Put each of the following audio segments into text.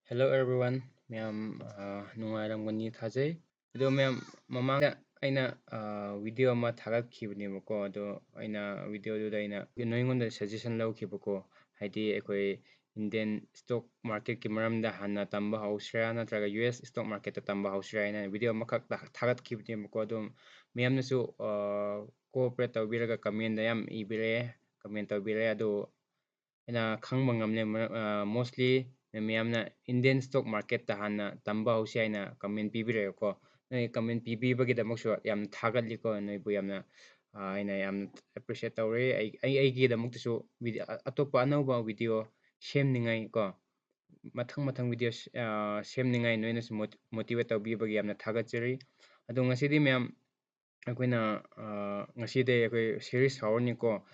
Hello everyone, ma'am. Nungairamgani thajai. Ado ma'am, mamangda aina video ama thagatkibnebako. Ado aina video duda aina noingonda suggestion lawkibako. Haidi ekoi Indian stock market ki maramda hanna tamba hausra natraga US stock market ta tamba hausra aina video amakak thagatkibnebako. Ado ma'am nasu cooperate tawbiraga comment da yam ibire comment tawbire. Ado ina khangba ngamne mostly miyamna Indian stock market ta hanna tamba hausi aina comment pibire ko noi comment pibibagi damaksu yam thagatli ko noi bu yamna aina yam appreciate tawre ai gi damaksu atopa anauba video semningai ko mathang video semningai noinasu motivate tawbibagi yamna thagatjari ado ngasidi miyam ꯑꯩꯈꯣꯏꯅ ꯉꯁꯤꯗꯩ ꯑꯩꯈꯣꯏ series ꯍꯧꯔꯅꯤ ꯀꯣ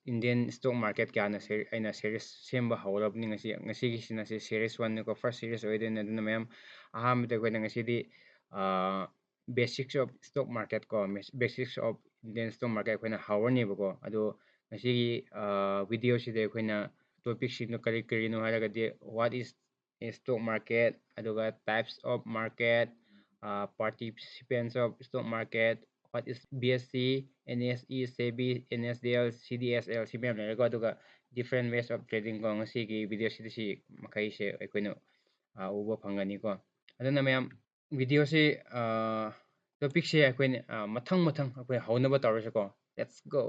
Indian stock market ꯀꯌꯥꯅ ꯑꯩꯅ series ꯁꯦꯝꯕ ꯍꯧꯔꯕꯅꯤ ꯉꯁꯤꯒꯤꯁꯤꯅ series 1 ꯀꯣ first series ꯑꯣꯏꯗꯣꯏꯅꯦ ꯑꯗꯨꯅ ꯃꯌꯥꯝ ꯑꯍꯥꯟꯕꯗ ꯑꯩꯈꯣꯏꯅ ꯉꯁꯤꯗꯤ ꯕꯦꯁꯤꯛꯁ ꯑꯣꯐ ꯁ꯭ꯇꯣꯛ ꯃꯥꯔꯀꯦꯠ ꯀꯣ basics of Indian stock market ꯑꯩꯈꯣꯏꯅ ꯍꯧꯔꯅꯦꯕꯀꯣ ꯑꯗꯣ ꯉꯁꯤꯒꯤ ꯚꯤꯗꯤꯑꯣꯁꯤꯗ ꯑꯩꯈꯣꯏꯅ ꯇꯣꯄꯤꯛꯁꯤꯡꯗꯣ ꯀꯔꯤ ꯀꯔꯤꯅꯣ ꯍꯥꯏꯔꯒꯗꯤ ꯋꯥꯠ ꯏꯁ stock market ꯑꯗꯨꯒ types of market participants of stock market what is BSC, NSE, SEBI, NSDL, CDSL ꯁꯤ ꯃꯌꯥꯝ ꯂꯩꯔꯦꯀꯣ ꯑꯗꯨꯒ different ways of trading ꯀꯣ ꯉꯁꯤꯒꯤ ꯚꯤꯗꯤꯑꯣꯁꯤꯗ ꯁꯤ ꯃꯈꯩꯁꯦ ꯑꯩꯈꯣꯏꯅ ꯎꯕ ꯐꯪꯒꯅꯤꯀꯣ ꯑꯗꯨꯅ ꯃꯌꯥꯝ ꯚꯤꯗꯤꯑꯣꯁꯤ ꯇꯣꯄꯤꯛꯁꯦ ꯑꯩꯈꯣꯏꯅ ꯃꯊꯪ ꯑꯩꯈꯣꯏ ꯍꯧꯅꯕ ꯇꯧꯔꯁꯤꯀꯣ ꯂꯦꯠꯁ ꯒꯣ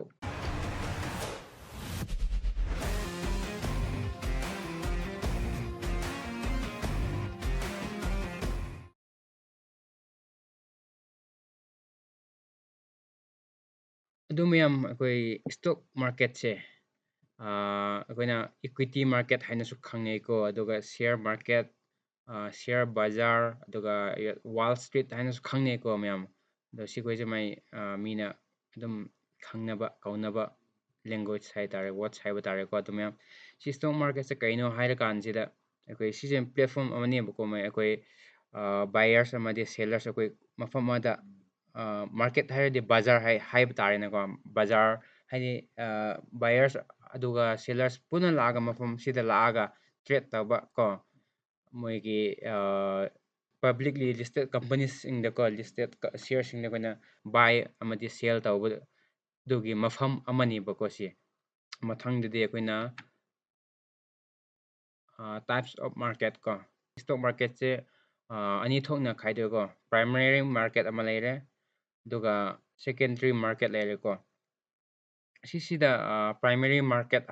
ꯑꯗꯨ ꯃꯌꯥꯝ ꯑꯩꯈꯣꯏ ꯁ꯭ꯇꯣꯛ ꯃꯥꯔꯀꯦꯠꯁꯦ ꯑꯩꯈꯣꯏꯅ ꯏꯀ꯭ꯋꯤꯇꯤ ꯃꯥꯔꯀꯦꯠ ꯍꯥꯏꯅꯁꯨ ꯈꯪꯅꯩꯀꯣ ꯑꯗꯨꯒ ꯁꯤꯌꯔ ꯃꯥꯔꯀꯦꯠ ꯁꯤꯌꯔ ꯕꯖꯥꯔ ꯑꯗꯨꯒ ꯋꯥꯜ ꯁ꯭ꯇ꯭ꯔꯤꯠ ꯍꯥꯏꯅꯁꯨ ꯈꯪꯅꯩꯀꯣ ꯃꯌꯥꯝ ꯑꯗꯣ ꯁꯤꯈꯣꯏꯁꯦ ꯃꯥꯏ ꯃꯤꯅ ꯑꯗꯨꯝ ꯈꯪꯅꯕ ꯀꯧꯅꯕ ꯂꯦꯡꯒ꯭ꯋꯦꯖ ꯍꯥꯏꯇꯥꯔꯦ ꯋꯥꯔꯗꯁ ꯍꯥꯏꯕ ꯇꯥꯔꯦꯀꯣ ꯑꯗꯨ ꯃꯌꯥꯝ ꯁꯤ ꯁ꯭ꯇꯣꯛ ꯃꯥꯔꯀꯦꯠꯁꯦ ꯀꯩꯅꯣ ꯍꯥꯏꯔꯀꯥꯟꯁꯤꯗ ꯑꯩꯈꯣꯏ ꯁꯤꯁꯦ ꯄ꯭ꯂꯦꯠꯐꯣꯝ ꯑꯃꯅꯦꯕꯀꯣ ꯑꯩꯈꯣꯏ ꯕꯥꯏꯌꯔꯁ ꯑꯃꯗꯤ ꯁꯦꯂꯔꯁ ꯑꯩꯈꯣꯏ ꯃꯐꯝ ꯑꯃꯗ ꯃꯥꯔꯀꯦꯠ ꯍꯥꯏꯔꯗꯤ ꯕꯖꯥꯔ ꯍꯥꯏꯕ ꯇꯥꯔꯦꯅꯦꯀꯣ ꯕꯖꯥꯔ ꯍꯥꯏꯗꯤ ꯕꯥꯏꯌꯔꯁ ꯑꯗꯨꯒ ꯁꯦꯂꯔꯁ ꯄꯨꯟꯅ ꯂꯥꯛꯑꯒ ꯃꯐꯝꯁꯤꯗ ꯂꯥꯛꯑꯒ ꯇ꯭ꯔꯦꯠ ꯇꯧꯕ ꯀꯣ ꯃꯣꯏꯒꯤ ꯄꯕ꯭ꯂꯤꯛꯂꯤ ꯂꯤꯁꯇꯦꯠ ꯀꯝꯄꯅꯤꯁꯤꯡꯗꯀꯣ ꯂꯤꯁꯇꯦꯠ ꯁꯤꯌꯔꯁꯤꯡꯗ ꯑꯩꯈꯣꯏꯅ ꯕꯥꯏ ꯑꯃꯗꯤ ꯁꯦꯜ ꯇꯧꯕ ꯑꯗꯨꯒꯤ ꯃꯐꯝ ꯑꯃꯅꯦꯕꯀꯣ ꯁꯤ ꯃꯊꯪꯗꯗꯤ ꯑꯩꯈꯣꯏꯅ types of market ꯀꯣ stock marketꯁꯦ ꯑꯅꯤ ꯊꯣꯛꯅ ꯈꯥꯏꯗꯣꯏꯀꯣ primary market ꯑꯃ ꯂꯩꯔꯦ ꯑꯗꯨꯒ secondary market ꯂꯩꯔꯦꯀꯣ ꯁꯤꯁꯤꯗ primary market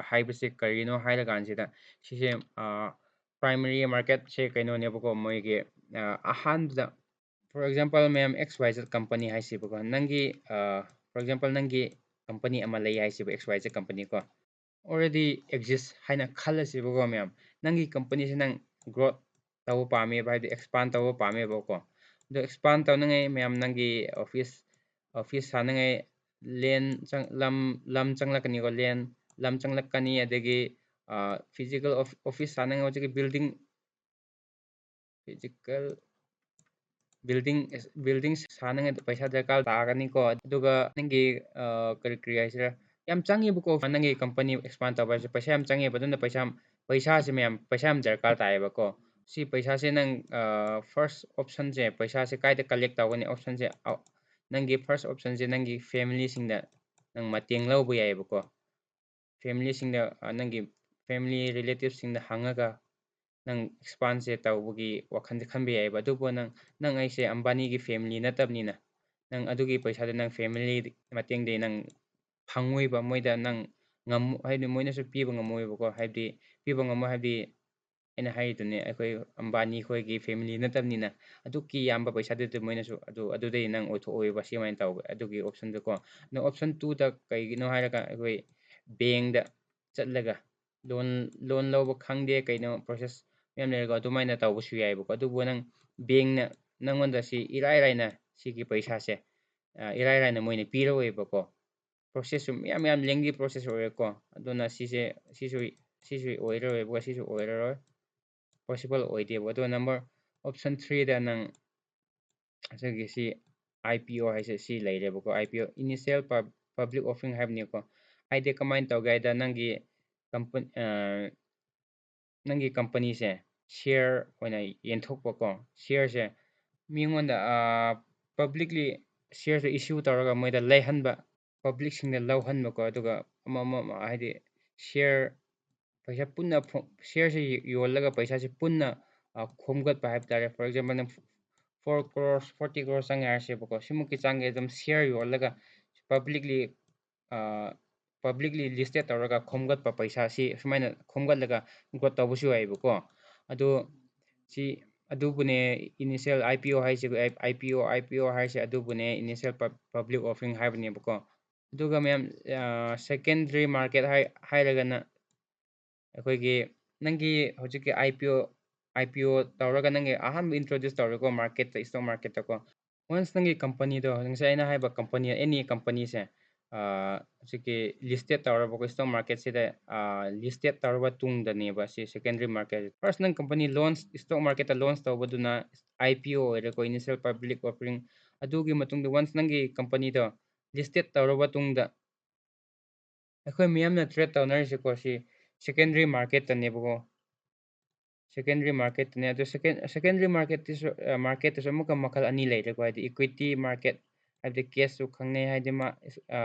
ꯍꯥꯏꯕꯁꯤ ꯀꯔꯤꯅꯣ ꯍꯥꯏꯔꯀꯥꯟꯁꯤꯗ ꯁꯤꯁꯦ primary marketꯁꯦ ꯀꯩꯅꯣꯅꯦꯕꯀꯣ ꯃꯣꯏꯒꯤ ꯑꯍꯥꯟꯕꯗ for example ꯃꯌꯥꯝ XYZ company ꯍꯥꯏꯁꯤꯕꯀꯣ ꯅꯪꯒꯤ for example ꯅꯪꯒꯤ company ꯑꯃ ꯂꯩ ꯍꯥꯏꯁꯤꯕ XYZ company ꯀꯣ already exist ꯍꯥꯏꯅ ꯈꯜꯂꯁꯤꯕꯀꯣ ꯃꯌꯥꯝ ꯅꯪꯒꯤ ꯀꯝꯄꯅꯤꯁꯤ ꯅꯪ growth ꯇꯧꯕ ꯄꯥꯝꯃꯦꯕ ꯍꯥꯏꯗꯤ expand ꯇꯧꯕ ꯄꯥꯝꯃꯦꯕꯀꯣ ꯑꯗꯣ expand ꯇꯧꯅꯤꯡꯉꯥꯏ ꯃꯌꯥꯝ ꯅꯪꯒꯤ office ꯁꯥꯅꯤꯡꯉꯥꯏ ꯂꯝ ꯆꯪꯂꯛꯀꯅꯤꯀꯣ ꯂꯝ ꯆꯪꯂꯛꯀꯅꯤ ꯑꯗꯒꯤ physical office ꯁꯥꯅꯤꯡꯉꯥꯏ ꯍꯧꯖꯤꯛꯀꯤ building ꯁꯥꯅꯤꯡꯉꯥꯏ ꯄꯩꯁꯥ ꯗꯔꯀꯥꯔ ꯇꯥꯒꯅꯤꯀꯣ ꯑꯗꯨꯒ ꯅꯪꯒꯤ ꯀꯔꯤ ꯍꯥꯏꯁꯤꯔꯥ ꯌꯥꯝ ꯆꯪꯉꯦꯕꯀꯣ ꯅꯪꯒꯤ ꯀꯝꯄꯅꯤ expand ꯇꯧꯕ ꯍꯥꯏꯁꯦ ꯄꯩꯁꯥ ꯌꯥꯝ ꯆꯪꯉꯦꯕ ꯑꯗꯨꯅ ꯄꯩꯁꯥꯁꯦ ꯄꯩꯁꯥ ꯌꯥꯝ ꯗꯔꯀꯥꯔ ꯇꯥꯏꯌꯦꯕꯀꯣ ꯁꯤ ꯄꯩꯁꯥꯁꯦ ꯅꯪ ꯐꯥꯔꯁ ꯑꯣꯞꯁꯟꯁꯦ ꯄꯩꯁꯥꯁꯦ ꯀꯥꯏꯗ ꯀꯂꯦꯛ ꯇꯧꯒꯅꯤ ꯑꯣꯞꯁꯟꯁꯦ ꯅꯪꯒꯤ ꯐꯥꯔꯁ ꯑꯣꯞꯁꯟꯁꯦ ꯅꯪꯒꯤ ꯐꯦꯃꯤꯂꯤꯁꯤꯡꯗ ꯅꯪ ꯃꯇꯦꯡ ꯂꯧꯕ ꯌꯥꯏꯌꯦꯕꯀꯣ ꯐꯦꯃꯤꯂꯤꯁꯤꯡꯗ ꯅꯪꯒꯤ ꯐꯦꯃꯤꯂꯤ ꯔꯤꯂꯦꯇꯤꯚꯁꯤꯡꯗ ꯍꯪꯉꯒ ꯅꯪ ꯑꯦꯛꯁꯄꯥꯟꯁꯦ ꯇꯧꯕꯒꯤ ꯋꯥꯈꯜꯁꯦ ꯈꯟꯕ ꯌꯥꯏꯌꯦꯕ ꯑꯗꯨꯕꯨ ꯅꯪ ꯑꯩꯁꯦ ꯑꯝꯕꯥꯅꯤꯒꯤ ꯐꯦꯃꯤꯂꯤ ꯅꯠꯇꯕꯅꯤꯅ ꯅꯪ ꯑꯗꯨꯒꯤ ꯄꯩꯁꯥꯗꯣ ꯅꯪ ꯐꯦꯃꯤꯂꯤ ꯃꯇꯦꯡꯗꯤ ꯅꯪ ꯐꯪꯉꯣꯏꯕ ꯃꯣꯏꯗ ꯅꯪ ꯍꯥꯏꯗꯤ ꯃꯣꯏꯅꯁꯨ ꯄꯤꯕ ꯉꯝꯃꯣꯏꯕꯀꯣ ꯍꯥꯏꯕꯗꯤ ꯄꯤꯕ ꯉꯝꯃꯣꯏ ꯍꯥꯏꯕꯗꯤ ꯑꯩꯅ ꯍꯥꯏꯔꯤꯗꯨꯅꯦ ꯑꯩꯈꯣꯏ ꯑꯝꯕꯥꯅꯤ ꯈꯣꯏꯒꯤ ꯐꯦꯃꯤꯂꯤ ꯅꯠꯇꯕꯅꯤꯅ ꯑꯗꯨꯛꯀꯤ ꯌꯥꯝꯕ ꯄꯩꯁꯥꯗꯨꯗꯤ ꯃꯣꯏꯅꯁꯨ ꯑꯗꯨꯗꯩ ꯅꯪ ꯑꯣꯏꯊꯣꯛꯑꯣꯏꯕ ꯁꯨꯃꯥꯏꯅ ꯇꯧꯕ ꯑꯗꯨꯒꯤ ꯑꯣꯞꯁꯟꯗꯨꯀꯣ ꯑꯗꯣ ꯑꯣꯞꯁꯟ 2ꯗ ꯀꯩꯒꯤꯅꯣ ꯍꯥꯏꯔꯒ ꯑꯩꯈꯣꯏ ꯕꯦꯡꯗ ꯆꯠꯂꯒ ꯂꯣꯟ ꯂꯧꯕ ꯈꯪꯗꯦ ꯀꯩꯅꯣ ꯄ꯭ꯔꯣꯁꯦꯁ ꯃꯌꯥꯝ ꯂꯩꯔꯒ ꯑꯗꯨꯃꯥꯏꯅ ꯇꯧꯕꯁꯨ ꯌꯥꯏꯕꯀꯣ ꯑꯗꯨꯕꯨ ꯅꯪ ꯕꯦꯡꯅ ꯅꯪꯉꯣꯟꯗ ꯁꯤ ꯏꯔꯥꯏ ꯂꯥꯏꯅ ꯁꯤꯒꯤ ꯄꯩꯁꯥꯁꯦ ꯏꯔꯥꯏ ꯂꯥꯏꯅ ꯃꯣꯏꯅ ꯄꯤꯔꯛꯑꯣꯏꯕꯀꯣ ꯄ꯭ꯔꯣꯁꯦꯁꯁꯨ ꯌꯥꯝ ꯂꯦꯡꯗꯤ ꯄ꯭ꯔꯣꯁꯦꯁ ꯑꯣꯏꯔꯦꯀꯣ ꯑꯗꯨꯅ ꯁꯤꯁꯨ ꯑꯣꯏꯔꯔꯣꯏꯕꯀꯣ ꯁꯤꯁꯨ ꯑꯣꯏꯔꯔꯣꯏ ꯄꯣꯁꯤꯕꯜ ꯑꯣꯏꯗꯦꯕ ꯑꯗꯣ ꯅꯝꯕꯔ ꯑꯣꯞꯁꯟ 3ꯗ ꯅꯪ ꯑꯁꯤꯒꯤ ꯁꯤ IPO ꯍꯥꯏꯁꯦ ꯁꯤ ꯂꯩꯔꯦꯕꯀꯣ IPO ꯏꯅꯤꯁꯤꯌꯦꯜ ꯄꯕ꯭ꯂꯤꯛ ꯑꯣꯐꯔꯤꯡ ꯍꯥꯏꯕꯅꯤꯀꯣ ꯍꯥꯏꯗꯤ ꯀꯃꯥꯏꯅ ꯇꯧꯒꯦ ꯍꯥꯏꯗ ꯅꯪꯒꯤ ꯀꯝꯄꯅꯤꯁꯦ ꯁꯤꯌꯔ ꯑꯣꯏꯅ ꯌꯦꯟꯊꯣꯛꯄꯀꯣ ꯁꯤꯌꯔꯁꯦ ꯃꯤꯉꯣꯟꯗ ꯄꯕ꯭ꯂꯤꯛꯂꯤ ꯁꯤꯌꯔꯁꯦ ꯏꯁꯨ ꯇꯧꯔꯒ ꯃꯣꯏꯗ ꯂꯩꯍꯟꯕ ꯄꯕ꯭ꯂꯤꯛꯁꯤꯡꯗ ꯂꯧꯍꯟꯕꯀꯣ ꯑꯗꯨꯒ ꯑꯃ ꯍꯥꯏꯗꯤ ꯁꯤꯌꯔ ꯄꯩꯁꯥ ꯄꯨꯟꯅ ꯁꯤꯌꯔꯁꯦ ꯌꯣꯜꯂꯒ ꯄꯩꯁꯥꯁꯦ ꯄꯨꯟꯅ ꯈꯣꯝꯒꯠꯄ ꯍꯥꯏꯕ ꯇꯥꯔꯦ ꯐꯣꯔ ꯑꯦꯛꯖꯥꯝꯄꯜ ꯅꯪ 4 crore 40 crore ꯆꯪꯉꯦ ꯍꯥꯏꯔꯁꯦꯕꯀꯣ ꯁꯤꯃꯨꯛꯀꯤ ꯆꯪꯉꯦ ꯑꯗꯨꯝ ꯁꯤꯌꯔ ꯌꯣꯜꯂꯒ ꯄꯕ꯭ꯂꯤꯛꯂꯤ ꯄꯕ꯭ꯂꯤꯛꯂꯤ ꯂꯤꯁꯇꯦꯠ ꯇꯧꯔꯒ ꯈꯣꯝꯒꯠꯄ ꯄꯩꯁꯥꯁꯤ ꯁꯨꯃꯥꯏꯅ ꯈꯣꯝꯒꯠꯂꯒ ꯒ꯭ꯔꯣꯠ ꯇꯧꯕꯁꯨ ꯌꯥꯏꯕꯀꯣ ꯑꯗꯣ ꯁꯤ ꯑꯗꯨꯕꯨꯅꯦ ꯏꯅꯤꯁꯤꯌꯦꯜ ꯑꯥꯏ ꯄꯤ ꯑꯣ ꯍꯥꯏꯁꯦ ꯑꯥꯏ ꯄꯤ ꯑꯣ ꯍꯥꯏꯁꯦ ꯑꯗꯨꯕꯨꯅꯦ ꯏꯅꯤꯁꯤꯌꯦꯜ ꯄꯕ꯭ꯂꯤꯛ ꯑꯣꯐꯔꯤꯡ ꯍꯥꯏꯕꯅꯦꯕꯀꯣ ꯑꯗꯨꯒ ꯃꯌꯥꯝ ꯁꯦꯀꯦꯟꯗꯔꯤ ꯃꯥꯔꯀꯦꯠ ꯍꯥꯏꯔꯒꯅ ꯑꯩꯈꯣꯏꯒꯤ ꯅꯪꯒꯤ ꯍꯧꯖꯤꯛꯀꯤ ꯑꯥꯏ ꯄꯤ ꯑꯣ ꯇꯧꯔꯒ ꯅꯪꯒꯤ ꯑꯍꯥꯟꯕ ꯏꯟꯇ꯭ꯔꯣꯗ꯭ꯌꯨꯁ ꯇꯧꯔꯦꯀꯣ ꯃꯥꯔꯀꯦꯠꯇ ꯏꯁꯇꯣꯛ ꯃꯥꯔꯀꯦꯠꯇꯀꯣ ꯋꯥꯟꯁ ꯅꯪꯒꯤ ꯀꯝꯄꯅꯤꯗꯣ ꯉꯁꯥꯏ ꯑꯩꯅ ꯍꯥꯏꯕ ꯀꯝꯄꯅꯤ ꯑꯦꯅꯤ ꯀꯝꯄꯅꯤꯁꯦ ꯍꯧꯖꯤꯛꯀꯤ ꯂꯤꯁꯇꯦꯠ ꯇꯧꯔꯕꯀꯣ ꯏꯁꯇꯣꯛ ꯃꯥꯔꯀꯦꯠꯁꯤꯗ ꯂꯤꯁꯇꯦꯠ ꯇꯧꯔꯕ ꯇꯨꯡꯗꯅꯦꯕ ꯁꯤ ꯁꯦꯀꯦꯟꯗꯔꯤ ꯃꯥꯔꯀꯦꯠ ꯐꯥꯔꯁ ꯅꯪ ꯀꯝꯄꯅꯤ ꯂꯣꯟꯁ ꯏꯁꯇꯣꯛ ꯃꯥꯔꯀꯦꯠꯇ ꯂꯣꯟꯁ ꯇꯧꯕꯗꯨꯅ ꯑꯥꯏ ꯄꯤ ꯑꯣ ꯑꯣꯏꯔꯦꯀꯣ ꯏꯅꯤꯁꯤꯌꯦꯜ ꯄꯕ꯭ꯂꯤꯛ ꯑꯣꯐꯔꯤꯡ ꯑꯗꯨꯒꯤ ꯃꯇꯨꯡꯗ ꯋꯥꯟꯁ ꯅꯪꯒꯤ ꯀꯝꯄꯅꯤꯗꯣ ꯂꯤꯁꯇꯦꯠ ꯇꯧꯔꯕ ꯇꯨꯡꯗ ꯑꯩꯈꯣꯏ ꯃꯤꯌꯥꯝꯅ ꯇ꯭ꯔꯦꯠ ꯇꯧꯅꯔꯤꯁꯦꯀꯣ ꯁꯤ ꯁꯦꯀꯦꯟꯗꯔꯤ ꯃꯥꯔꯀꯦꯠꯇꯅꯦꯕꯀꯣ ꯁꯦꯀꯦꯟꯗꯔꯤ ꯃꯥꯔꯀꯦꯠꯇꯅꯦ ꯑꯗꯣ ꯁꯦꯀꯦꯟꯗꯔꯤ ꯃꯥꯔꯀꯦꯠꯇꯁꯨ ꯑꯃꯨꯛꯀ ꯃꯈꯜ ꯑꯅꯤ ꯂꯩꯔꯦꯀꯣ ꯍꯥꯏꯗꯤ ꯏꯀ꯭ꯋꯤꯇꯤ ꯃꯥꯔꯀꯦꯠ ꯍꯥꯏꯕꯗꯤ ꯀꯦꯁꯁꯨ ꯈꯪꯅꯩ ꯍꯥꯏꯗꯤ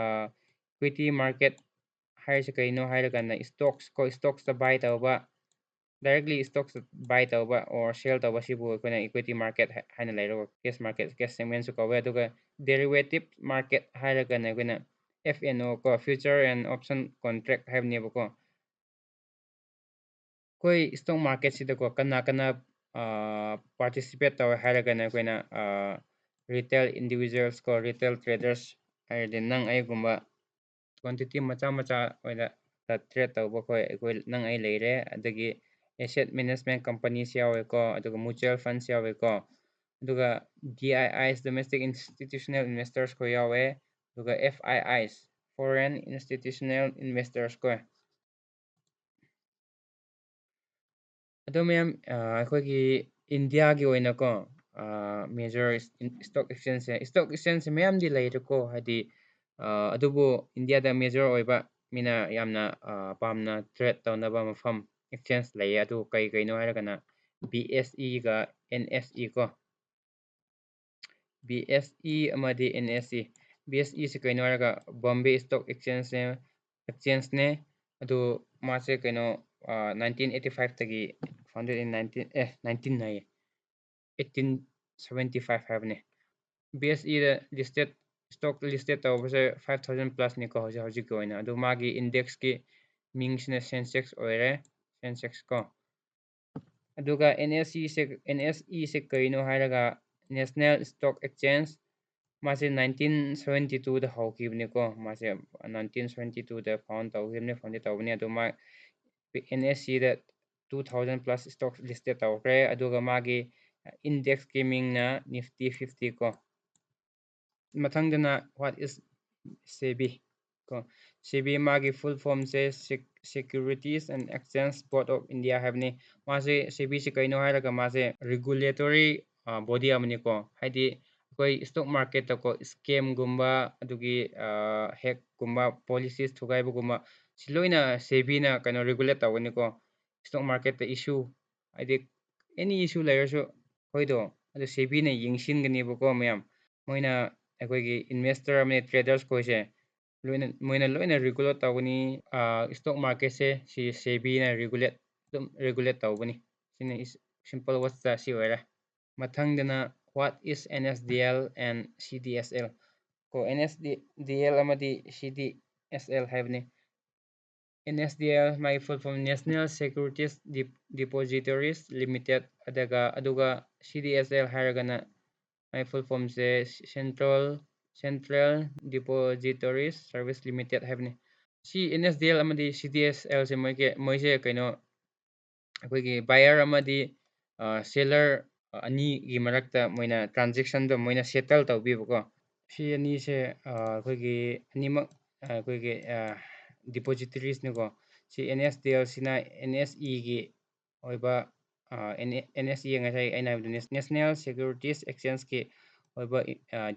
ꯏꯀ꯭ꯋꯤꯇꯤ ꯃꯥꯔꯀꯦꯠ ꯍꯥꯏꯔꯤꯁꯤ ꯀꯩꯅꯣ ꯍꯥꯏꯔꯀꯥꯟꯗ ꯏꯁꯇꯣꯛꯁꯇ ꯕꯥꯏ ꯇꯧꯕ ꯗꯥꯏꯔꯦꯛꯂꯤ ꯏꯁꯇꯣꯛꯁꯇ ꯕꯥꯏ ꯇꯧꯕ ꯑꯣꯔ ꯁꯦꯜ ꯇꯧꯕ ꯁꯤꯕꯨ ꯑꯩꯈꯣꯏꯅ ꯏꯀ꯭ꯋꯤꯇꯤ ꯃꯥꯔꯀꯦꯠ ꯍꯥꯏꯅ ꯂꯩꯔꯒ ꯀꯦꯁ ꯃꯥꯔꯀꯦꯠ ꯀꯦꯁ ꯁꯦꯒꯃꯦꯟꯁꯨ ꯀꯧꯋꯦ ꯑꯗꯨꯒ ꯗꯦꯔꯤꯋꯦꯇꯤꯞ ꯃꯥꯔꯀꯦꯠ ꯍꯥꯏꯔꯒꯅ ꯑꯩꯈꯣꯏꯅ ꯑꯦꯐ ꯑꯦꯟ ꯑꯣ ꯀꯣ ꯐ꯭ꯌꯨꯆꯔ ꯑꯦꯟ ꯑꯣꯞꯁꯟ ꯀꯣꯟꯇ꯭ꯔꯦꯛ ꯍꯥꯏꯕꯅꯦꯕꯀꯣ ꯑꯩꯈꯣꯏ ꯏꯁꯇꯣꯛ ꯃꯥꯔꯀꯦꯠꯁꯤꯗꯀꯣ ꯀꯅꯥ ꯄꯥꯔꯇꯤꯁꯤꯄꯦꯠ ꯇꯧꯋꯦ ꯍꯥꯏꯔꯒꯅ ꯑꯩꯈꯣꯏꯅ ꯔꯤꯇꯦꯜ ꯏꯟꯗꯤꯕꯤꯖꯨꯋꯦꯜꯁ ꯀꯣ ꯔꯤꯇꯦꯜ ꯇ꯭ꯔꯦꯗꯔꯁ ꯍꯥꯏꯔꯗꯤ ꯅꯪ ꯑꯩꯒꯨꯝꯕ ꯀ꯭ꯋꯥꯟꯇꯤꯇꯤ ꯃꯆꯥ ꯑꯣꯏꯅ ꯇ꯭ꯔꯦꯠ ꯇꯧꯕ ꯑꯩꯈꯣꯏ ꯅꯪ ꯑꯩ ꯂꯩꯔꯦ ꯑꯗꯒꯤ ꯑꯦꯁꯦꯠ ꯃꯦꯅꯦꯖꯃꯦꯟ ꯀꯝꯄꯅꯤꯁ ꯌꯥꯎꯋꯦꯀꯣ ꯑꯗꯨꯒ ꯃꯨꯆꯨꯋꯦꯜ ꯐꯟꯁ ꯌꯥꯎꯋꯦꯀꯣ ꯑꯗꯨꯒ D I ice domestic institutional ꯏꯟꯚꯦꯁꯇꯔꯁ ꯈꯣꯏ ꯌꯥꯎꯋꯦ ꯑꯗꯨꯒ ꯑꯦꯐ ꯑꯥꯏ ꯑꯥꯏꯁ ꯐꯣꯔꯦꯟ ꯏꯟꯁꯇꯤꯇ꯭ꯌꯨꯁꯅꯦꯜ ꯏꯟꯚꯦꯁꯇꯔꯁ ꯈꯣꯏ ꯑꯗꯣ ꯃꯌꯥꯝ ꯑꯩꯈꯣꯏꯒꯤ ꯏꯟꯗꯤꯌꯥꯒꯤ ꯑꯣꯏꯅꯀꯣ ꯃꯦꯖꯔ ꯏꯁꯇꯣꯛ ꯑꯦꯛꯁꯆꯦꯟꯖꯁꯦ ꯃꯌꯥꯝꯗꯤ ꯂꯩꯔꯦꯀꯣ ꯍꯥꯏꯗꯤ ꯑꯗꯨꯕꯨ ꯏꯟꯗꯤꯌꯥꯗ ꯃꯦꯖꯔ ꯑꯣꯏꯕ ꯃꯤꯅ ꯌꯥꯝꯅ ꯄꯥꯝꯅ ꯇ꯭ꯔꯦꯠ ꯇꯧꯅꯕ ꯃꯐꯝ ꯑꯦꯛꯁꯆꯦꯟꯖ ꯂꯩꯌꯦ ꯑꯗꯨ ꯀꯩꯅꯣ ꯍꯥꯏꯔꯒꯅ ꯕꯤ ꯑꯦꯁ ꯏꯒ ꯑꯦꯟ ꯑꯦꯁ ꯏ ꯀꯣ ꯕꯤ ꯑꯦꯁ ꯏ ꯑꯃꯗꯤ ꯑꯦꯟ ꯑꯦꯁ ꯏ ꯕꯤ ꯑꯦꯁ ꯏꯁꯤ ꯀꯩꯅꯣ ꯍꯥꯏꯔꯒ ꯕꯣꯝꯕꯦ ꯏꯁꯇꯣꯛ ꯑꯦꯛꯁꯆꯦꯟꯖꯅꯦ ꯑꯗꯨ ꯃꯥꯁꯦ ꯀꯩꯅꯣ 1985ꯇꯒꯤ ꯐꯥꯎꯟꯗꯦꯠ ꯏꯟ 19 ꯍꯥꯏꯌꯦ 1875 ꯍꯥꯏꯕꯅꯦ ꯕꯤ ꯑꯦꯁ ꯏꯗ ꯏꯁꯇꯣꯛ ꯂꯤꯁꯇꯦꯠ ꯇꯧꯕꯁꯦ 5,000 ꯄ꯭ꯂꯁꯅꯤꯀꯣ ꯍꯧꯖꯤꯛꯀꯤ ꯑꯣꯏꯅ ꯑꯗꯨ ꯃꯥꯒꯤ ꯏꯟꯗꯦꯛꯁꯀꯤ ꯃꯤꯡꯁꯤꯅ ꯁꯦꯟꯁꯦꯛꯁ ꯑꯣꯏꯔꯦ ꯁꯦꯟꯁꯦꯛꯁ ꯀꯣ ꯑꯗꯨꯒ ꯑꯦꯟ ꯑꯦꯁ ꯏꯁꯦ ꯀꯩꯅꯣ ꯍꯥꯏꯔꯒ ꯅꯦꯁꯅꯦꯜ ꯏꯁꯇꯣꯛ ꯑꯦꯛꯁꯆꯦꯟꯖ ꯃꯥꯁꯦ 1972ꯗ ꯍꯧꯈꯤꯕꯅꯦꯀꯣ ꯃꯥꯁꯦ 1972ꯗ ꯐꯥꯎꯟꯗꯦꯠ ꯇꯧꯕꯅꯦ ꯑꯗꯨ ꯃꯥ ꯑꯦꯟ ꯑꯦꯁ ꯁꯤꯗ 2,000 ꯄ꯭ꯂꯁ ꯏꯁꯇꯣꯛ ꯂꯤꯁꯇꯦꯠ ꯇꯧꯈ꯭ꯔꯦ ꯑꯗꯨꯒ ꯃꯥꯒꯤ ꯏꯟꯗꯦꯛꯁꯀꯤ ꯃꯤꯡꯅ ꯅꯤꯐꯇꯤ 50 ꯀꯣ ꯃꯊꯪꯗꯅ ꯋꯥꯠ ꯏꯁ ꯁꯦꯕꯤ ꯀꯣ ꯁꯦꯕꯤ ꯃꯥꯒꯤ ꯐꯨꯜ ꯐꯣꯝꯁꯦ securities and exchange board of India ꯍꯥꯏꯕꯅꯤ ꯃꯥꯁꯦ ꯁꯦꯕꯤꯁꯤ ꯀꯩꯅꯣ ꯍꯥꯏꯔꯒ ꯃꯥꯁꯦ ꯔꯤꯒꯨꯂꯦꯇꯣꯔꯤ ꯕꯣꯗꯤ ꯑꯃꯅꯤꯀꯣ ꯍꯥꯏꯗꯤ ꯑꯩꯈꯣꯏ ꯏꯁꯇꯣꯛ ꯃꯥꯔꯀꯦꯠꯇꯀꯣ ꯏꯁꯀꯦꯝꯒꯨꯝꯕ ꯑꯗꯨꯒꯤ ꯍꯦꯛꯀꯨꯝꯕ ꯄꯣꯂꯤꯁꯤꯁ ꯊꯨꯒꯥꯏꯕꯒꯨꯝꯕ ꯁꯤ ꯂꯣꯏꯅ ꯁꯦꯕꯤꯅ ꯀꯩꯅꯣ ꯔꯤꯒꯨꯂꯦꯠ ꯇꯧꯒꯅꯤꯀꯣ ꯏꯁꯇꯣꯛ ꯃꯥꯔꯀꯦꯠꯇ ꯏꯁꯨ ꯍꯥꯏꯗꯤ ꯑꯦꯅꯤ ꯏꯁꯨ ꯂꯩꯔꯁꯨ ꯑꯩꯈꯣꯏꯗꯣ ꯑꯗꯨ ꯁꯦꯕꯤꯅ ꯌꯦꯡꯁꯤꯟꯒꯅꯦꯕꯀꯣ ꯃꯌꯥꯝ ꯃꯣꯏꯅ ꯑꯩꯈꯣꯏꯒꯤ ꯏꯟꯚꯦꯁꯇꯔ ꯑꯃꯅꯤ ꯇ꯭ꯔꯦꯗꯔꯁ ꯈꯣꯏꯁꯦ ꯃꯣꯏꯅ ꯂꯣꯏꯅ ꯔꯤꯒꯨꯂꯦꯠ ꯇꯧꯒꯅꯤ ꯏꯁꯇꯣꯛ ꯃꯥꯔꯀꯦꯠꯁꯦ ꯁꯤ ꯁꯦꯕꯤꯅ ꯑꯗꯨꯝ ꯔꯤꯒꯨꯂꯦꯠ ꯇꯧꯒꯅꯤ ꯁꯤꯅ ꯁꯤꯝꯄꯜ ꯋꯥꯔꯗꯁꯇ ꯁꯤ ꯑꯣꯏꯔꯦ ꯃꯊꯪꯗꯅ what is N S D L and C D S L ꯀꯣ ꯑꯦꯟ ꯑꯦꯁ ꯗꯤ ꯑꯦꯜ ꯑꯃꯗꯤ ꯁꯤ ꯗꯤ ꯑꯦꯁ ꯑꯦꯜ ꯍꯥꯏꯕꯅꯤ ꯑꯦꯟ ꯑꯦꯁ ꯗꯤ ꯑꯦꯜ ꯃꯥꯒꯤ full form national securities depository limited ꯑꯗꯨꯒ ꯁꯤ ꯗꯤ ꯑꯦꯁ ꯑꯦꯜ ꯍꯥꯏꯔꯒꯅ ꯃꯥꯒꯤ full ꯐꯣꯝꯁꯦ central depository services limited ꯍꯥꯏꯕꯅꯤ ꯁꯤ ꯑꯦꯟ ꯑꯦꯁ ꯗꯤ ꯑꯦꯜ ꯑꯃꯗꯤ ꯁꯤ ꯗꯤ ꯑꯦꯁ ꯑꯦꯜꯁꯦ ꯃꯣꯏꯁꯦ ꯀꯩꯅꯣ ꯑꯩꯈꯣꯏꯒꯤ ꯕꯥꯌꯔ ꯑꯃꯗꯤ ꯁꯦꯂꯔ ꯑꯅꯤꯒꯤ ꯃꯔꯛꯇ ꯃꯣꯏꯅ ꯇ꯭ꯔꯥꯟꯖꯦꯛꯁꯟꯗꯣ ꯃꯣꯏꯅ ꯁꯦꯇꯜ ꯇꯧꯕꯤꯕꯀꯣ ꯁꯤ ꯑꯅꯤꯁꯦ ꯑꯩꯈꯣꯏꯒꯤ ꯑꯅꯤꯃꯛ ꯑꯩꯈꯣꯏꯒꯤ ꯗꯤꯄꯣꯖꯤꯇꯔꯤꯁꯅꯤꯀꯣ ꯁꯤ ꯑꯦꯟ ꯑꯦꯁ ꯗꯤ ꯑꯦꯜꯁꯤꯅ ꯑꯦꯟ ꯑꯦꯁ ꯏꯒꯤ ꯑꯣꯏꯕ ꯑꯦꯟ ꯑꯦꯁ ꯏ ꯉꯁꯥꯏ ꯑꯩꯅ ꯍꯥꯏꯕꯗꯨ ꯅꯦꯁꯅꯦꯜ ꯁꯦꯀ꯭ꯌꯨꯔꯤꯇꯤꯁ ꯑꯦꯛꯁꯆꯦꯟꯖꯀꯤ ꯑꯣꯏꯕ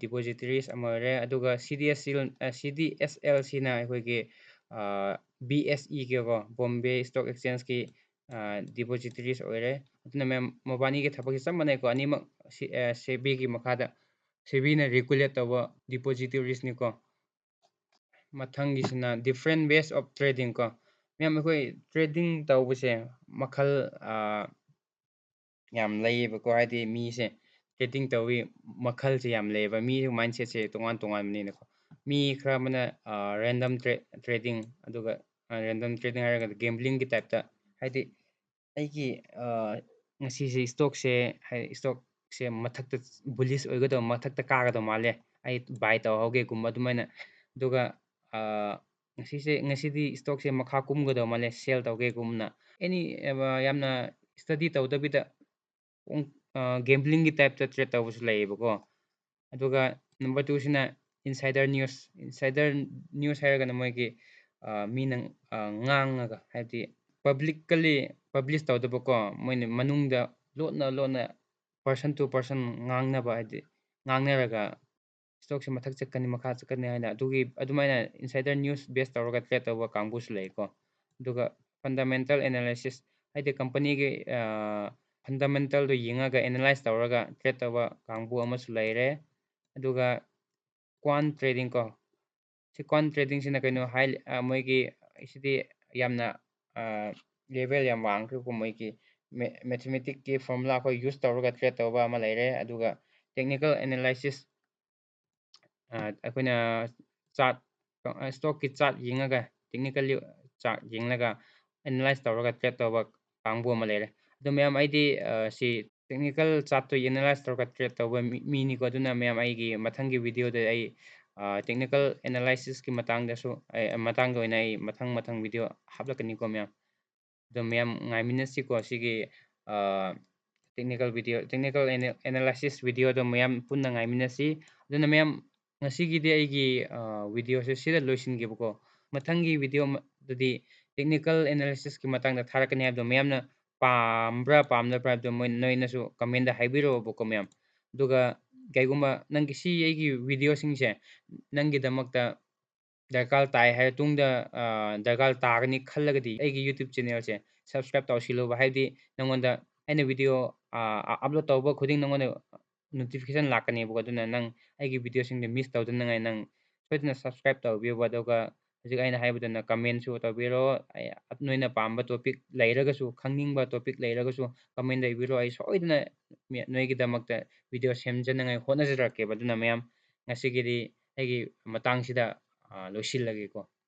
ꯗꯤꯄꯣꯖꯤꯇꯔꯤꯁ ꯑꯃ ꯑꯣꯏꯔꯦ ꯑꯗꯨꯒ ꯁꯤ ꯗꯤ ꯑꯦꯁ ꯑꯦꯜꯁꯤꯅ ꯑꯩꯈꯣꯏꯒꯤ ꯕꯤ ꯑꯦꯁ ꯏꯒꯤꯀꯣ ꯕꯣꯝꯕꯦ ꯏꯁꯇꯣꯛ ꯑꯦꯛꯁꯆꯦꯟꯖꯀꯤ ꯗꯤꯄꯣꯖꯤꯇꯔꯤꯁ ꯑꯣꯏꯔꯦ ꯑꯗꯨꯅ ꯃꯌꯥꯝ ꯃꯕꯥꯅꯤꯒꯤ ꯊꯕꯛꯁꯦ ꯆꯞ ꯃꯥꯟꯅꯩꯀꯣ ꯑꯅꯤꯃꯛ ꯁꯦꯕꯤꯒꯤ ꯃꯈꯥꯗ ꯁꯦꯕꯤꯅ ꯔꯤꯒꯨꯂꯦꯠ ꯇꯧꯕ ꯗꯤꯄꯣꯖꯤꯇꯔꯤꯁꯅꯤꯀꯣ ꯃꯊꯪꯒꯤꯁꯤꯅ ꯗꯤꯐ꯭ꯔꯦꯟ ꯕꯦꯁ ꯑꯣꯐ ꯇ꯭ꯔꯦꯗꯤꯡ ꯀꯣ ꯃꯌꯥꯝ ꯑꯩꯈꯣꯏ ꯇ꯭ꯔꯦꯗꯤꯡ ꯇꯧꯕꯁꯦ ꯃꯈꯜ ꯌꯥꯝ ꯂꯩꯌꯦꯕꯀꯣ ꯍꯥꯏꯗꯤ ꯃꯤꯁꯦ ꯇ꯭ꯔꯦꯗꯤꯡ ꯇꯧꯋꯤ ꯃꯈꯜꯁꯦ ꯌꯥꯝ ꯂꯩꯌꯦꯕ ꯃꯤꯁꯨ ꯃꯥꯏꯟꯁꯦꯠꯁꯦ ꯇꯣꯉꯥꯟ ꯇꯣꯉꯥꯟꯕꯅꯤꯅꯀꯣ ꯃꯤ ꯈꯔ ꯑꯃꯅ ꯔꯦꯟꯗꯝ ꯇ꯭ꯔꯦꯗꯤꯡ ꯑꯗꯨꯒ ꯔꯦꯟꯗꯝ ꯇ꯭ꯔꯦꯗꯤꯡ ꯍꯥꯏꯔꯒꯅ ꯒꯦꯝꯕ꯭ꯂꯤꯡꯒꯤ ꯇꯥꯏꯞꯇ ꯍꯥꯏꯗꯤ ꯑꯩꯒꯤ ꯉꯁꯤꯁꯦ ꯏꯁꯇꯣꯛꯁꯦ ꯍꯥꯏꯗꯤ ꯏꯁꯇꯣꯛꯁꯦ ꯃꯊꯛꯇ ꯕꯨꯂꯤꯁ ꯑꯣꯏꯒꯗꯧꯕ ꯃꯊꯛꯇ ꯀꯥꯒꯗꯧꯕ ꯃꯥꯜꯂꯦ ꯑꯩ ꯕꯥꯏ ꯇꯧꯍꯧꯒꯦꯒꯨꯝꯕ ꯑꯗꯨꯃꯥꯏꯅ ꯑꯗꯨꯒ ꯉꯁꯤꯗꯤ ꯏꯁꯇꯣꯛꯁꯦ ꯃꯈꯥ ꯀꯨꯝꯒꯗꯧꯕ ꯃꯥꯜꯂꯦ ꯁꯦꯜ ꯇꯧꯒꯦꯒꯨꯝꯅ ꯑꯦꯅꯤ ꯌꯥꯝꯅ ꯁ꯭ꯇꯗꯤ ꯇꯧꯗꯕꯤꯗ ꯒꯦꯝꯕ꯭ꯂꯤꯡꯒꯤ ꯇꯥꯏꯞꯇ ꯇ꯭ꯔꯦꯠ ꯇꯧꯕꯁꯨ ꯂꯩꯌꯦꯕꯀꯣ ꯑꯗꯨꯒ ꯅꯝꯕꯔ ꯇꯨꯁꯤꯅ ꯏꯟꯁꯥꯏꯗꯔ ꯅ꯭ꯌꯨꯁ ꯍꯥꯏꯔꯒꯅ ꯃꯣꯏꯒꯤ ꯃꯤꯅ ꯉꯥꯡꯉꯒ ꯍꯥꯏꯕꯗꯤ ꯄꯕ꯭ꯂꯤꯛꯀꯂꯤ ꯄꯕ꯭ꯂꯤꯁ ꯇꯧꯗꯕꯀꯣ ꯃꯣꯏꯅ ꯃꯅꯨꯡꯗ ꯂꯣꯟꯅ ꯄꯔꯁꯟ ꯇꯨ ꯄꯔꯁꯟ ꯉꯥꯡꯅꯕ ꯍꯥꯏꯗꯤ ꯉꯥꯡꯅꯔꯒ ꯏꯁꯇꯣꯛꯁꯦ ꯃꯊꯛ ꯆꯠꯀꯅꯤ ꯃꯈꯥ ꯆꯠꯀꯅꯤ ꯍꯥꯏꯅ ꯑꯗꯨꯃꯥꯏꯅ ꯏꯟꯁꯥꯏꯗꯔ ꯅ꯭ꯌꯨꯁ ꯕꯦꯁ ꯇꯧꯔꯒ ꯇ꯭ꯔꯦꯠ ꯇꯧꯕ ꯀꯥꯡꯕꯨꯁꯨ ꯂꯩꯀꯣ ꯑꯗꯨꯒ ꯐꯟꯗꯥꯃꯦꯟꯇꯦꯜ ꯑꯦꯅꯥꯂꯥꯏꯁꯤꯁ ꯍꯥꯏꯗꯤ ꯀꯝꯄꯅꯤꯒꯤ ꯐꯟꯗꯥꯃꯦꯟꯇꯦꯜꯗꯣ ꯌꯦꯡꯉꯒ ꯑꯦꯅꯥꯂꯥꯏꯁ ꯇꯧꯔꯒ ꯇ꯭ꯔꯦꯠ ꯇꯧꯕ ꯀꯥꯡꯕꯨ ꯑꯃꯁꯨ ꯂꯩꯔꯦ ꯑꯗꯨꯒ ꯀ꯭ꯋꯥꯟ ꯇ꯭ꯔꯦꯗꯤꯡ ꯀꯣ ꯁꯤ ꯀ꯭ꯋꯥꯟ ꯇ꯭ꯔꯦꯗꯤꯡꯁꯤꯅ ꯀꯩꯅꯣ ꯃꯣꯏꯒꯤ ꯁꯤꯗꯤ ꯌꯥꯝꯅ ꯂꯦꯚꯦꯜ ꯌꯥꯝ ꯋꯥꯡꯈ꯭ꯔꯦꯀꯣ ꯃꯣꯏꯒꯤ ꯃꯦꯊꯃꯦꯇꯤꯛꯀꯤ ꯐꯣꯔꯃꯨꯂꯥ ꯑꯩꯈꯣꯏ ꯌꯨꯁ ꯇꯧꯔꯒ ꯇ꯭ꯔꯦꯠ ꯇꯧꯕ ꯑꯃ ꯂꯩꯔꯦ ꯑꯗꯨꯒ ꯇꯦꯛꯅꯤꯀꯦꯜ ꯑꯦꯅꯥꯂꯥꯏꯁꯤꯁ ꯑꯩꯈꯣꯏꯅ ꯆꯥꯔꯠ ꯏꯁꯇꯣꯛꯀꯤ ꯆꯥꯔꯠ ꯌꯦꯡꯉꯒ ꯇꯦꯛꯅꯤꯀꯦꯜꯂꯤ ꯆꯥꯔꯠ ꯌꯦꯡꯂꯒ ꯑꯦꯅꯥꯂꯥꯏꯁ ꯇꯧꯔꯒ ꯇ꯭ꯔꯦꯠ ꯇꯧꯕ ꯀꯥꯡꯕꯨ ꯑꯃ ꯂꯩꯔꯦ ꯑꯗꯨ ꯃꯌꯥꯝ ꯑꯩꯗꯤ ꯁꯤ ꯇꯦꯛꯅꯤꯀꯦꯜ ꯆꯥꯔꯠꯇꯨ ꯑꯦꯅꯥꯂꯥꯏꯁ ꯇꯧꯔꯒ ꯇ꯭ꯔꯦꯠ ꯇꯧꯕ ꯃꯤꯅꯤꯀꯣ ꯑꯗꯨꯅ ꯃꯌꯥꯝ ꯑꯩꯒꯤ ꯃꯊꯪꯒꯤ ꯚꯤꯗꯤꯑꯣꯗ ꯑꯩ ꯇꯦꯛꯅꯤꯀꯦꯜ ꯑꯦꯅꯥꯂꯥꯏꯁꯤꯁꯀꯤ ꯃꯇꯥꯡꯗ ꯑꯣꯏꯅ ꯑꯩ ꯃꯊꯪ ꯚꯤꯗꯤꯑꯣ ꯍꯥꯞꯂꯛꯀꯅꯤꯀꯣ ꯃꯌꯥꯝ ꯑꯗꯣ ꯃꯌꯥꯝ ꯉꯥꯏꯃꯤꯟꯅꯁꯤꯀꯣ ꯁꯤꯒꯤ ꯇꯦꯛꯅꯤꯀꯦꯜ ꯑꯦꯅꯥꯂꯥꯏꯁꯤꯁ ꯚꯤꯗꯤꯑꯣꯗꯣ ꯃꯌꯥꯝ ꯄꯨꯟꯅ ꯉꯥꯏꯃꯤꯟꯅꯁꯤ ꯑꯗꯨꯅ ꯃꯌꯥꯝ ꯉꯁꯤꯒꯤꯗꯤ ꯑꯩꯒꯤ ꯚꯤꯗꯤꯑꯣꯁꯦ ꯁꯤꯗ ꯂꯣꯏꯁꯤꯟꯒꯦꯕꯀꯣ ꯃꯊꯪꯒꯤ ꯚꯤꯗꯤꯑꯣꯗꯗꯤ ꯇꯦꯛꯅꯤꯀꯦꯜ ꯑꯦꯅꯥꯂꯥꯏꯁꯤꯁꯀꯤ ꯃꯇꯥꯡꯗ ꯊꯥꯔꯛꯀꯅꯤ ꯍꯥꯏꯕꯗꯣ ꯃꯌꯥꯝꯅ ꯄꯥꯝꯕ꯭ꯔꯥ ꯄꯥꯝꯗꯕ꯭ꯔꯥ ꯍꯥꯏꯕꯗꯣ ꯅꯣꯏꯅꯁꯨ ꯀꯃꯦꯟꯗ ꯍꯥꯏꯕꯤꯔꯛꯑꯣꯕꯀꯣ ꯃꯌꯥꯝ ꯑꯗꯨꯒ ꯀꯩꯒꯨꯝꯕ ꯅꯪꯒꯤ ꯑꯩꯒꯤ ꯚꯤꯗꯤꯑꯣꯁꯤꯡꯁꯦ ꯅꯪꯒꯤꯗꯃꯛꯇ ꯗꯔꯀꯥꯔ ꯇꯥꯏ ꯍꯥꯏꯔ ꯇꯨꯡꯗ ꯗꯔꯀꯥꯔ ꯇꯥꯒꯅꯤ ꯈꯜꯂꯒꯗꯤ ꯑꯩꯒꯤ ꯌꯨꯇ꯭ꯌꯨꯕ ꯆꯦꯅꯦꯜꯁꯦ ꯁꯕꯁꯀ꯭ꯔꯥꯏꯞ ꯇꯧꯁꯤꯜꯂꯨꯕ ꯍꯥꯏꯕꯗꯤ ꯅꯪꯉꯣꯟꯗ ꯑꯩꯅ ꯚꯤꯗꯤꯑꯣ ꯑꯞꯂꯣꯗ ꯇꯧꯕ ꯈꯨꯗꯤꯡ ꯅꯪꯉꯣꯟꯗ ꯅꯣꯇꯤꯐꯤꯀꯦꯁꯟ ꯂꯥꯛꯀꯅꯦꯕꯀꯣ ꯑꯗꯨꯅ ꯅꯪ ꯑꯩꯒꯤ ꯚꯤꯗꯤꯑꯣꯁꯤꯡꯗꯣ ꯃꯤꯁ ꯇꯧꯗꯅꯉꯥꯏ ꯅꯪ ꯁꯣꯏꯗꯅ ꯁꯕꯁꯀ꯭ꯔꯥꯏꯞ ꯇꯧꯕꯤꯌꯣꯕ ꯑꯗꯨꯒ ꯍꯧꯖꯤꯛ ꯑꯩꯅ ꯍꯥꯏꯕꯗꯨꯅ ꯀꯃꯦꯟꯁꯨ ꯇꯧꯕꯤꯔꯣ ꯅꯣꯏꯅ ꯄꯥꯝꯕ ꯇꯣꯄꯤꯛ ꯂꯩꯔꯒꯁꯨ ꯈꯪꯅꯤꯡꯕ ꯇꯣꯄꯤꯛ ꯂꯩꯔꯒꯁꯨ ꯀꯃꯦꯟꯗ ꯏꯕꯤꯔꯣ ꯑꯩ ꯁꯣꯏꯗꯅ ꯅꯣꯏꯒꯤꯗꯃꯛꯇ ꯚꯤꯗꯤꯑꯣ ꯁꯦꯝꯖꯅꯉꯥꯏ ꯍꯣꯠꯅꯖꯔꯛꯀꯦꯕ ꯑꯗꯨꯅ ꯃꯌꯥꯝ ꯉꯁꯤꯒꯤꯗꯤ ꯑꯩꯒꯤ ꯃꯇꯥꯡꯁꯤꯗ ꯂꯣꯏꯁꯤꯜꯂꯒꯦꯀꯣ